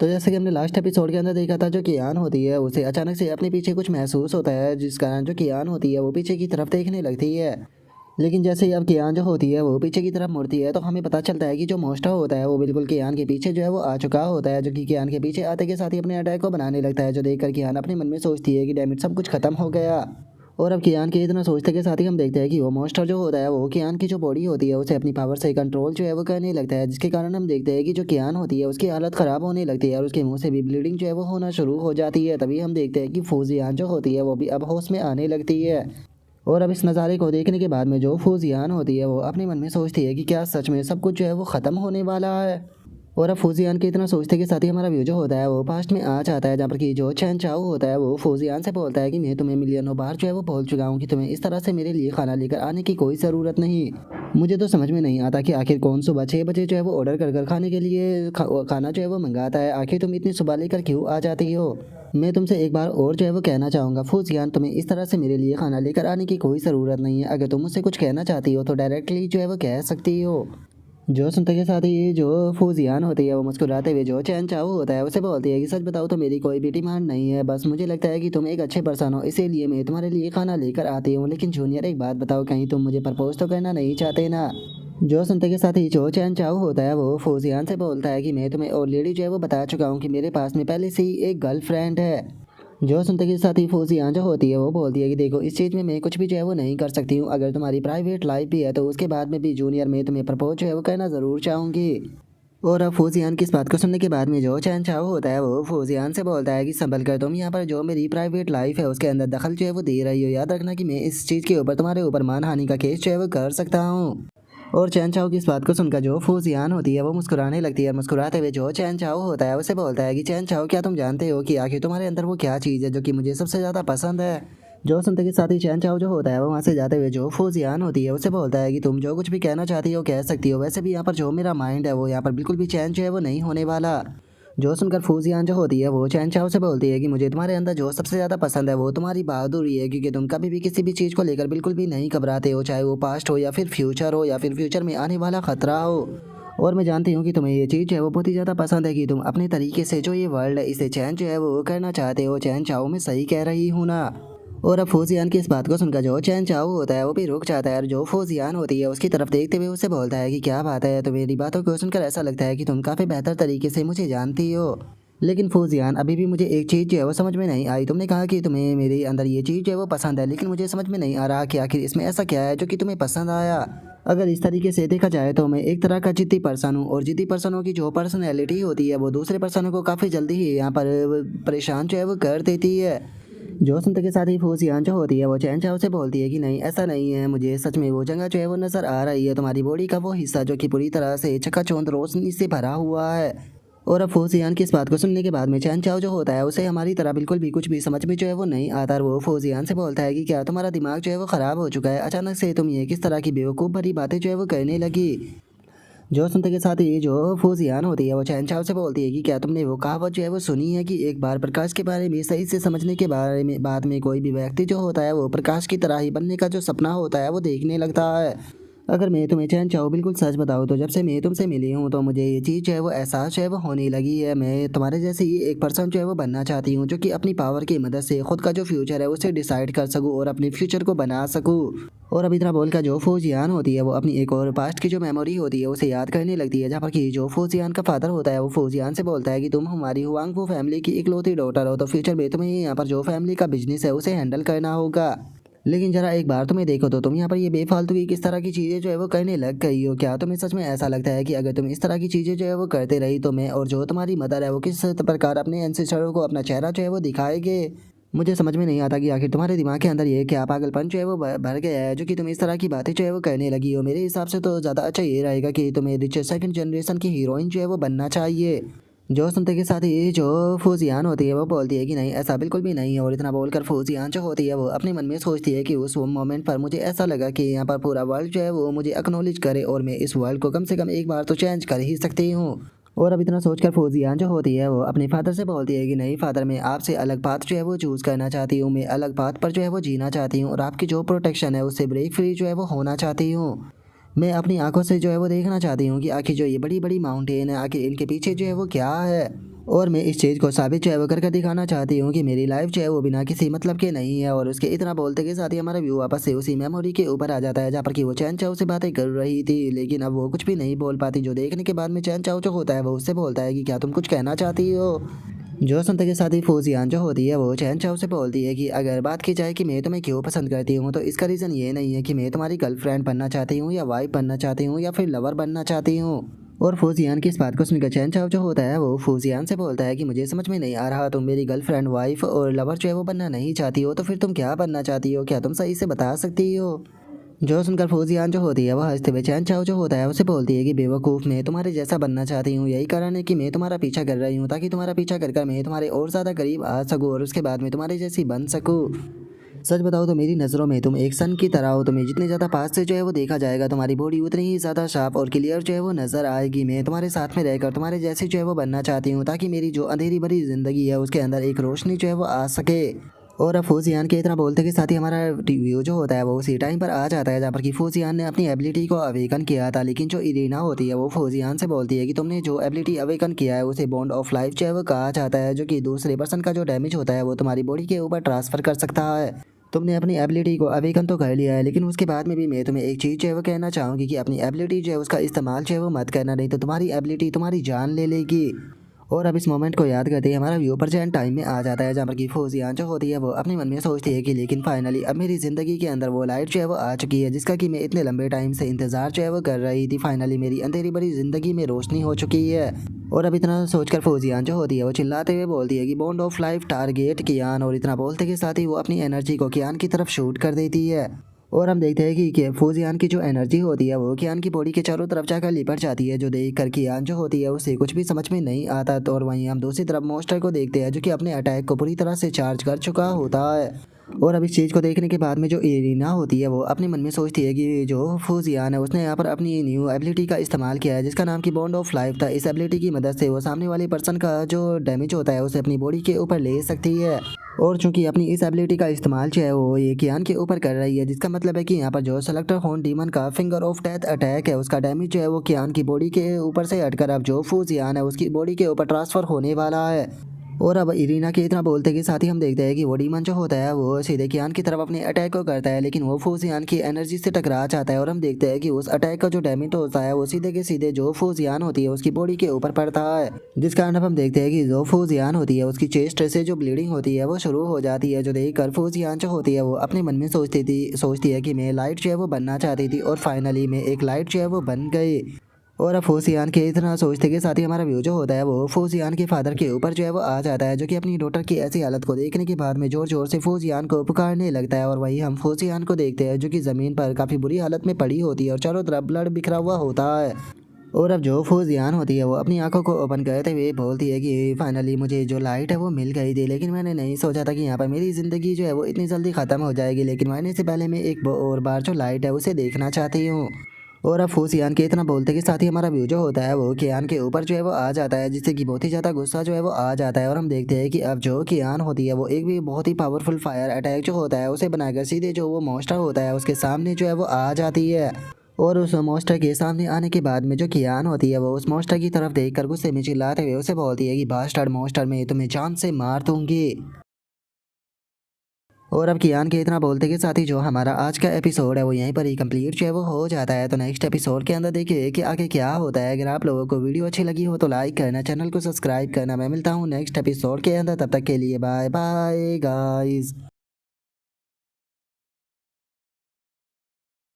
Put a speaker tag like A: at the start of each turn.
A: तो जैसे कि हमने लास्ट एपिसोड के अंदर देखा था, जो कियान होती है उसे अचानक से अपने पीछे कुछ महसूस होता है, जिस कारण जो कियान होती है वो पीछे की तरफ देखने लगती है। लेकिन जैसे ही अब कियान जो होती है वो पीछे की तरफ मुड़ती है, तो हमें पता चलता है कि जो मोस्टा होता है वो बिल्कुल कियान के पीछे जो है वो आ चुका होता है, जो कि कियान के पीछे आते के साथ ही अपने अटैक को बनाने लगता है, जो देखकर कियान अपने मन में सोचती है कि डैमिट सब कुछ खत्म हो गया। और अब कियान के इतना सोचते के साथ ही हम देखते हैं कि वो मॉन्स्टर जो होता है वो कियान की जो बॉडी होती है उसे अपनी पावर से कंट्रोल जो है वो करने लगता है, जिसके कारण हम देखते हैं कि जो कियान होती है उसकी हालत ख़राब होने लगती है और उसके मुंह से भी ब्लीडिंग जो है वो होना शुरू हो जाती है। तभी हम देखते हैं कि फूजियान जो होती है वो भी अब होश में आने लगती है। और अब इस नज़ारे को देखने के बाद में जो फूजियान होती है वो अपने मन में सोचती है कि क्या सच में सब कुछ जो है वो ख़त्म होने वाला है। और अब फूजियान के इतना सोचते के साथ ही हमारा व्यू जो होता है वो पास्ट में आ जाता है, जहाँ पर कि जो चैन चाओ होता है वो फूजियान से बोलता है कि मैं तुम्हें मिलियनों बार जो है वो बोल चुका हूँ कि तुम्हें इस तरह से मेरे लिए खाना लेकर आने की कोई ज़रूरत नहीं। मुझे तो समझ में नहीं आता कि आखिर कौन सुबह 6 बजे जो है वो ऑर्डर कर कर खाने के लिए खाना जो है वो मंगाता है। आखिर तुम इतनी सुबह लेकर क्यों आ जाती हो। मैं तुमसे एक बार और जो है वो कहना चाहूँगा फूजियान, तुम्हें इस तरह से मेरे लिए खाना लेकर आने की कोई ज़रूरत नहीं है। अगर तुम मुझसे कुछ कहना चाहती हो तो डायरेक्टली जो है वो कह सकती हो। जो सुनते के साथ ही जो फूजियान होती है वो मुस्कुराते हुए जो चैन चाओ होता है उसे बोलती है कि सच बताओ तो मेरी कोई भी डिमांड नहीं है, बस मुझे लगता है कि तुम एक अच्छे पर्सन हो इसीलिए मैं तुम्हारे लिए खाना लेकर आती हूँ। लेकिन जूनियर एक बात बताओ, कहीं तुम मुझे प्रपोज तो करना नहीं चाहते ना। जो सुनते के साथ ही जो चैन चाओ होता है वो फूजियान से बोलता है कि मैं तुम्हें ऑलरेडी जो है वो बता चुका हूँ कि मेरे पास में पहले से ही एक गर्लफ्रेंड है। जो सुनते के साथ ही फौजियाँ जो होती है वो बोलती है कि देखो इस चीज़ में मैं कुछ भी जो है वो नहीं कर सकती हूँ, अगर तुम्हारी प्राइवेट लाइफ भी है तो उसके बाद में भी जूनियर मैं तुम्हें प्रपोज जो है वो करना ज़रूर चाहूँगी। और अब फौजियान की इस बात को सुनने के बाद में जो चैन चाओ होता है वो फौजियान से बोलता है कि संभल कर, तुम यहाँ पर जो मेरी प्राइवेट लाइफ है उसके अंदर दखल जो है वो दे रही हो, याद रखना कि मैं इस चीज़ के ऊपर तुम्हारे ऊपर मानहानि का केस जो है वो कर सकता हूँ। और चैन चाओ की इस बात को सुनकर जो फूजियान होती है वो मुस्कुराने लगती है। मुस्कुराते हुए जो चैन चाओ होता है उसे बोलता है कि चैन चाओ, क्या तुम जानते हो कि आखिर तुम्हारे अंदर वो क्या चीज़ है जो कि मुझे सबसे ज़्यादा पसंद है। जो सुनते के साथ ही चैन चाओ जो होता है वो वहाँ से जाते हुए जो फूजियान होती है उसे बोलता है कि तुम जो कुछ भी कहना चाहती हो कह सकती हो, वैसे भी यहाँ पर जो मेरा माइंड है वो यहाँ पर बिल्कुल भी चैन जो है वो नहीं होने वाला। जो सुनकर फूजियान जो होती है वो चैन चाओ से बोलती है कि मुझे तुम्हारे अंदर जो सबसे ज़्यादा पसंद है वो तुम्हारी बहादुरी है, क्योंकि तुम कभी भी किसी भी चीज़ को लेकर बिल्कुल भी नहीं घबराते हो, चाहे वो पास्ट हो या फिर फ्यूचर हो या फिर फ्यूचर में आने वाला खतरा हो। और मैं जानती हूँ कि तुम्हें ये चीज़ जो है वो बहुत ही ज़्यादा पसंद है कि तुम अपने तरीके से जो ये वर्ल्ड है इसे चैन जो है वो करना चाहते हो। चैन चाओ, मैं सही कह रही हूँ ना। और अब फौजियान की इस बात को सुनकर जो चैन चाओ होता है वो भी रुक जाता है और जो फौजियान होती है उसकी तरफ देखते हुए उसे बोलता है कि क्या बात है, तो मेरी बातों को सुनकर ऐसा लगता है कि तुम काफ़ी बेहतर तरीके से मुझे जानती हो। लेकिन फौजियान, अभी भी मुझे एक चीज़ जो है वो समझ में नहीं आई। तुमने कहा कि तुम्हें मेरे अंदर ये चीज़ जो है वो पसंद है, लेकिन मुझे समझ में नहीं आ रहा कि आखिर इसमें ऐसा क्या है जो कि तुम्हें पसंद आया। अगर इस तरीके से देखा जाए तो मैं एक तरह का जिद्दी पर्सन हूँ और जिद्दी पर्सनों की जो पर्सनैलिटी होती है वो दूसरे पर्सनों को काफ़ी जल्दी ही यहाँ पर परेशान जो है वो कर देती है। जो सुनते के साथ ही फूसियान जो होती है वो चैन चाव से बोलती है कि नहीं ऐसा नहीं है, मुझे सच में वो जगह जो है वो नज़र आ रही है, तुम्हारी बॉडी का वो हिस्सा जो कि पूरी तरह से चकाचौंध रोशनी से भरा हुआ है। और अब फौजियान की इस बात को सुनने के बाद में चैन चाओ जो होता है उसे हमारी तरह बिल्कुल भी कुछ भी समझ में जो है वो नहीं आता और वो फौजियान से बोलता है कि क्या तुम्हारा दिमाग जो है वो ख़राब हो चुका है, अचानक से तुम ये किस तरह की बेवकूफ़ भरी बातें जो है वो करने लगी। जो सुनते के साथ ही जो फौजियान होती है वो चैन चाओ से बोलती है कि क्या तुमने वो कहावत जो है वो सुनी है कि एक बार प्रकाश के बारे में सही से समझने के बारे में बाद में कोई भी व्यक्ति जो होता है वो प्रकाश की तरह ही बनने का जो सपना होता है वो देखने लगता है। अगर मैं तुम्हें चैन चाहूँ बिल्कुल सच बताऊँ तो जब से मैं तुमसे मिली हूँ तो मुझे ये चीज़ जो है वो एहसास जो है वो होने लगी है, मैं तुम्हारे जैसे ही एक पर्सन जो है वो बनना चाहती हूँ जो कि अपनी पावर की मदद से खुद का जो फ्यूचर है उसे डिसाइड कर सकूँ और अपने फ्यूचर को बना सकूँ। और अब इतना बोलकर जो फौजियान होती है वो अपनी एक और पास्ट की जो मेमोरी होती है उसे याद करने लगती है, जहाँ पर कि जो फौजियान का फादर होता है वो फौजियान से बोलता है कि तुम हमारी हुआंगफू फैमिली की इकलौती डॉटर हो, तो फ्यूचर में तुम्हें यहाँ पर जो फैमिली का बिजनेस है उसे हैंडल करना होगा। लेकिन जरा एक बार तुम्हें देखो तो तुम यहाँ पर ये बेफालतू की किस तरह की चीज़ें जो है वो करने लग गई हो। क्या तुम्हें सच में ऐसा लगता है कि अगर तुम इस तरह की चीज़ें जो है वो करते रही तो मैं और जो तुम्हारी मदर है वो किस प्रकार अपने एंसेस्टरों को अपना चेहरा जो है वो दिखाएंगे। मुझे समझ में नहीं आता कि आखिर तुम्हारे दिमाग के अंदर ये क्या पागलपन जो है वो भर गया है जो कि तुम इस तरह की बातें जो है वो करने लगी हो। मेरे हिसाब से तो ज़्यादा अच्छा ये रहेगा कि तुम्हें रिच सेकंड जनरेशन की हीरोइन जो है वो बनना चाहिए। जो सुनते के साथ ही जो फौजियान होती है वो बोलती है कि नहीं ऐसा बिल्कुल भी नहीं है। और इतना बोलकर फौजियान जो होती है वो अपने मन में सोचती है कि उस मोमेंट पर मुझे ऐसा लगा कि यहाँ पर पूरा वर्ल्ड जो है वो मुझे एक्नॉलेज करे और मैं इस वर्ल्ड को कम से कम एक बार तो चेंज कर ही सकती हूँ। और अब इतना सोचकर फौजियान जो होती है वो अपने फादर से बोलती है कि नहीं फादर, मैं आपसे अलग पाथ जो है वो चूज़ करना चाहती हूँ, मैं अलग पाथ पर जो है वो जीना चाहती हूँ और आपकी जो प्रोटेक्शन है उससे ब्रेक फ्री जो है वो होना चाहती हूँ। मैं अपनी आंखों से जो है वो देखना चाहती हूँ कि आखिर जो ये बड़ी बड़ी माउंटेन है आखिर इनके पीछे जो है वो क्या है। और मैं इस चीज़ को साबित जो है वो करके दिखाना चाहती हूँ कि मेरी लाइफ जो है वो बिना किसी मतलब के नहीं है। और उसके इतना बोलते के साथ ही हमारा व्यू वापस से उसी मेमोरी के ऊपर आ जाता है जहाँ पर कि वो चैन चाओ से बातें कर रही थी, लेकिन अब वो कुछ भी नहीं बोल पाती। जो देखने के बाद में चैन चाओ जो होता है वो उससे बोलता है कि क्या तुम कुछ कहना चाहती हो। जो सुनते के साथ ही फूजियान जो होती है वो चैन चाओ से बोलती है कि अगर बात की जाए कि मैं तुम्हें क्यों पसंद करती हूँ तो इसका रीज़न ये नहीं है कि मैं तुम्हारी गर्लफ्रेंड बनना चाहती हूँ या वाइफ बनना चाहती हूँ या फिर लवर बनना चाहती हूँ। और फूजियान की इस बात को सुनकर चैन चाओ जो होता है वो फूजियान से बोलता है कि मुझे समझ में नहीं आ रहा, तुम मेरी गर्लफ्रेंड वाइफ और लवर जो है वो बनना नहीं चाहती हो तो फिर तुम क्या बनना चाहती हो, क्या तुम सही से बता सकती हो। जो सुनकर फौजियान जो होती है वह हंसते हुए चैन चाओ जो होता है उसे बोलती है कि बेवकूफ़, मैं तुम्हारे जैसा बनना चाहती हूँ, यही कारण है कि मैं तुम्हारा पीछा कर रही हूँ ताकि तुम्हारा पीछा कर मैं तुम्हारे और ज़्यादा करीब आ सकूँ और उसके बाद में तुम्हारे जैसी बन सकूँ। सच बताओ तो मेरी नज़रों में तुम एक सन की तरह हो, तुम्हें जितने ज़्यादा पास से जो है वो देखा जाएगा तुम्हारी बॉडी उतनी ही ज़्यादा शार्प और क्लियर जो है वो नज़र आएगी। मैं तुम्हारे साथ में रहकर तुम्हारे जैसे जो है वो बनना चाहती हूँ ताकि मेरी जो अंधेरी भरी ज़िंदगी है उसके अंदर एक रोशनी जो है वो आ सके। और अब फूजियान के इतना बोलते के साथ ही हमारा व्यू जो होता है वो उसी टाइम पर आ जाता है जहाँ पर कि फूजियान ने अपनी एबिलिटी को अवेकन किया था, लेकिन जो इरीना होती है वो फूजियान से बोलती है कि तुमने जो एबिलिटी अवेकन किया है उसे बॉन्ड ऑफ लाइफ जो है वो कहा जाता है, जो कि दूसरे पर्सन का जो डैमेज होता है वो तुम्हारी बॉडी के ऊपर ट्रांसफ़र कर सकता है। तुमने अपनी एबिलिटी को अवेकन तो कर लिया है, लेकिन उसके बाद में भी मैं तुम्हें एक चीज़ जो है वो कहना चाहूँगी कि अपनी एबिलिटी जो है उसका इस्तेमाल जो है वो मत करना, नहीं तो तुम्हारी एबिलिटी तुम्हारी जान ले लेगी। और अब इस मोमेंट को याद करते ही हमारा व्यू पर चैन टाइम में आ जाता है जहाँ पर कि फौजियान जो होती है वो अपने मन में सोचती है कि लेकिन फाइनली अब मेरी ज़िंदगी के अंदर वो लाइट जो है वो आ चुकी है जिसका कि मैं इतने लंबे टाइम से इंतज़ार जो है वो कर रही थी। फाइनली मेरी अंधेरी भरी ज़िंदगी में रोशनी हो चुकी है। और अब इतना सोचकर फौजियान जो होती है वो चिल्लाते हुए बोलती है कि बॉन्ड ऑफ लाइफ टारगेट कियान, और इतना बोलते के साथ ही वो अपनी एनर्जी को कियान की तरफ शूट कर देती है। और हम देखते हैं कि फौजियान की जो एनर्जी होती है वो कियान की बॉडी के चारों तरफ जाकर लिपट जाती है, जो देख कर कियान जो होती है उसे कुछ भी समझ में नहीं आता। तो और वहीं हम दूसरी तरफ मॉन्स्टर को देखते हैं जो कि अपने अटैक को पूरी तरह से चार्ज कर चुका होता है। और अब इस चीज़ को देखने के बाद में जो इरीना होती है वो अपने मन में सोचती है कि जो फूजियान है उसने यहाँ पर अपनी न्यू एबिलिटी का इस्तेमाल किया है जिसका नाम की बॉन्ड ऑफ लाइफ था। इस एबिलिटी की मदद से वो सामने वाले पर्सन का जो डैमेज होता है उसे अपनी बॉडी के ऊपर ले सकती है। और चूंकि अपनी इस एबिलिटी का इस्तेमाल जो है वो ये कियान के ऊपर कर रही है, जिसका मतलब है कि यहाँ पर जो सेलेक्टर होन डीमन का फिंगर ऑफ डेथ अटैक है उसका डैमेज जो है वो कियान की बॉडी के ऊपर से हटकर अब जो फूजियान है उसकी बॉडी के ऊपर ट्रांसफ़र होने वाला है। और अब इरीना के इतना बोलते के साथ ही हम देखते हैं कि वो डीमन जो होता है वो सीधे कियान की तरफ अपने अटैक को करता है, लेकिन वो फूजियान की एनर्जी से टकरा जाता है। और हम देखते हैं कि उस अटैक का जो डैमेज होता है वो सीधे के सीधे जो फूजियान होती है उसकी बॉडी के ऊपर पड़ता है, जिस कारण अब हम देखते हैं कि जो फूजियान होती है उसकी चेस्ट से जो ब्लीडिंग होती है वो शुरू हो जाती है। जो देख कर फूजियान जो होती है वो अपने मन में सोचती है कि मैं लाइट जो है वो बनना चाहती थी और फाइनली मैं एक लाइट जो है वो बन गई। और अब फूसियान के इतना सोचते के साथ ही हमारा व्यू जो होता है वो फूसियान के फादर के ऊपर जो है वो आ जाता है, जो कि अपनी डॉटर की ऐसी हालत को देखने के बाद में जोर जोर से फूसियान को पुकारने लगता है। और वही हम फूसियान को देखते हैं जो कि ज़मीन पर काफ़ी बुरी हालत में पड़ी होती है और चारों तरफ ब्लड बिखरा हुआ होता है। और अब जो फूजियान होती है वो अपनी आंखों को ओपन करते हुए बोलती है कि फाइनली मुझे जो लाइट है वो मिल गई थी, लेकिन मैंने नहीं सोचा था कि यहाँ पर मेरी ज़िंदगी जो है वो इतनी जल्दी ख़त्म हो जाएगी, लेकिन मरने से पहले मैं एक और बार जो लाइट है उसे देखना चाहती हूँ। और अब फूसियान के इतना बोलते के साथ ही हमारा व्यू जो होता है वो कियान के ऊपर जो है वो आ जाता है, जिससे कि बहुत ही ज़्यादा गुस्सा जो है वो आ जाता है। और हम देखते हैं कि अब जो कियान होती है वो एक भी बहुत ही पावरफुल फायर अटैक जो होता है उसे बनाकर सीधे जो वो मॉन्स्टर होता है उसके सामने जो है वो आ जाती है। और उस मॉन्स्टर के सामने आने के बाद में जो कियान होती है वो उस मॉन्स्टर की तरफ देखकर गुस्से में चिल्लाते हुए उसे बोलती है कि बास्टर्ड मॉन्स्टर, मैं तुम्हें जान से मार दूंगी। और अब कियान के इतना बोलते के साथ ही जो हमारा आज का एपिसोड है वो यहीं पर ही कंप्लीट जो है वो हो जाता है। तो नेक्स्ट एपिसोड के अंदर देखिए कि आगे क्या होता है। अगर आप लोगों को वीडियो अच्छी लगी हो तो लाइक करना, चैनल को सब्सक्राइब करना। मैं मिलता हूँ नेक्स्ट एपिसोड के अंदर, तब तक के लिए बाय बाय गाइस।